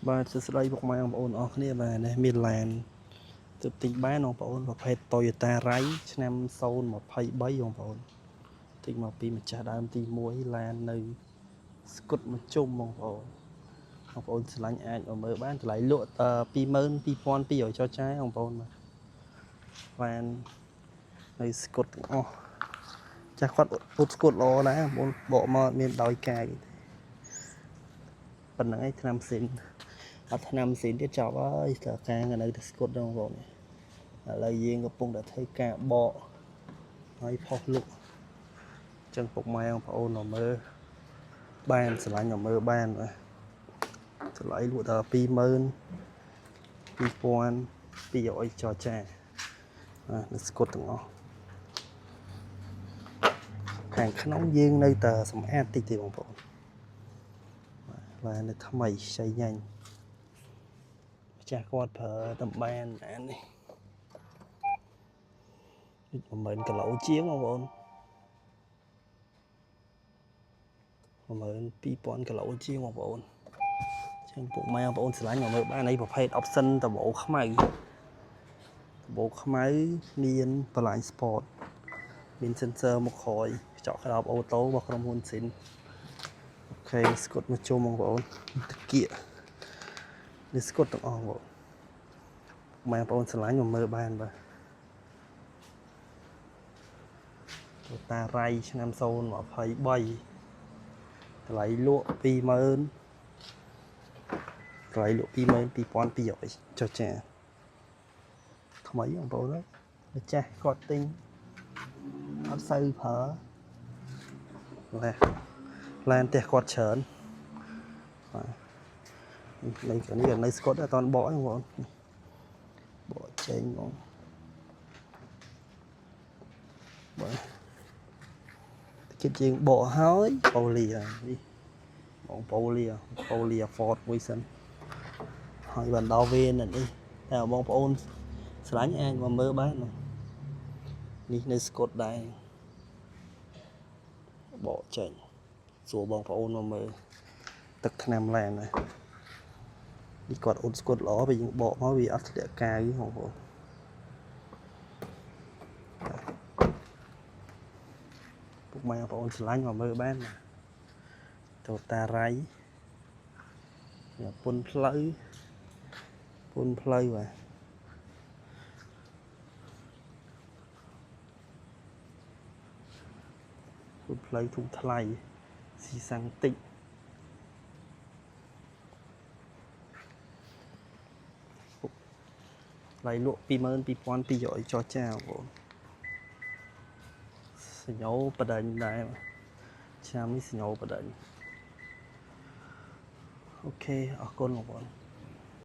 បាទសួស្តីពុកម៉ែបងប្អូនអរគ្នាបាទនេះមានឡានទើបទិញបានបងប្អូនប្រភេទ Toyota Ray ឆ្នាំ023បងប្អូនទិញមកពីម្ចាស់ដើមទី1ឡាននៅស្គុតមកជុំបងប្អូនស្រឡាញ់អាចមកមើលបានតម្លៃលក់22,200ចរចាបងប្អូនបាទឡាននៅស្គុតទាំងអស់ចាស់គាត់ពុតស្គុតល្អដែរបងប្អូនបកមកមានដោយកាយប៉ុណ្្នឹងឯងឆ្នាំសិនអត់ឆ្នាំសិនទៀតចប់ហើយតើកាងនៅតែស្គុតបងប្អូនឥឡូវយើងកំពុងតែធ្វើការបកហើយផុសលុកអញ្ចឹងពុកម៉ែបងប្អូនមកមើលបានស្រឡាញ់មកមើលបានបាទតម្លៃលក់ដល់22,200ចរចានៅស្គុតទាំងអស់ខាងក្នុងយើងនៅតែសម្អាតតិចទេបងប្អូនបាទនៅថ្មីខ្ចីញ៉ាញ់ម្ចាស់គាត់ប្រើតំបានអានេះ10000គីឡូជាងបងប្អូន12000គីឡូជាងបងប្អូនចឹងពុកម៉ែបងប្អូនស្រឡាញ់មកមើលបានអីប្រភេទ option ដបូខ្មៅមាន Blind Spot មាន sensor មុខក្រោយខ្ចក់ក្តោបអូតូរបស់ក្រុមហ៊ុនស៊ីនអូខេស្គុតមកជុំបងប្អូនតាគៀកនេះស្គុតទាំងអស់បងប្អូនស្រឡាញ់មកមើលបានបាទToyota Ray ឆ្នាំ023តម្លៃលក់22,200ចុះចាថ្មីបងប្អូនម្ចាស់គាត់ទិញអត់សូវប្រើឡានផ្ទះគាត់ច្រើនបាទនេះនៅស្គុតអត់តាន់បកទេបងប្អូនបកចេញបងបាទគិតជាងបកហើយប៉ូលីនេះបងប៉ូលី Ford មួយសិនហើយបានដល់វេននេះតែបងប្អូនស្រឡាញ់អាចមកមើលបាននេះនៅស្គុតដែរបកចេញសួរបងប្អូនមកមើលទឹកថ្នាំឡានណានេះគាត់អ៊ុតស្គុតល្អពេលយើងបកមកវាអត់ធ្លាក់កាវបងប្អូនពុកម៉ែបងប្អូនស្រឡាញ់មកមើលបានToyota Ray ពុនផ្លូវបាទពុនផ្លូវធំថ្លៃស៊ីសាំងតិចថ្លៃលក់22,200ចរចាបងប្អូនសញ្ញោបដិញដែរឆ្នាំនេះសញ្ញោបដិញអូខេអរគុណបងប្អូន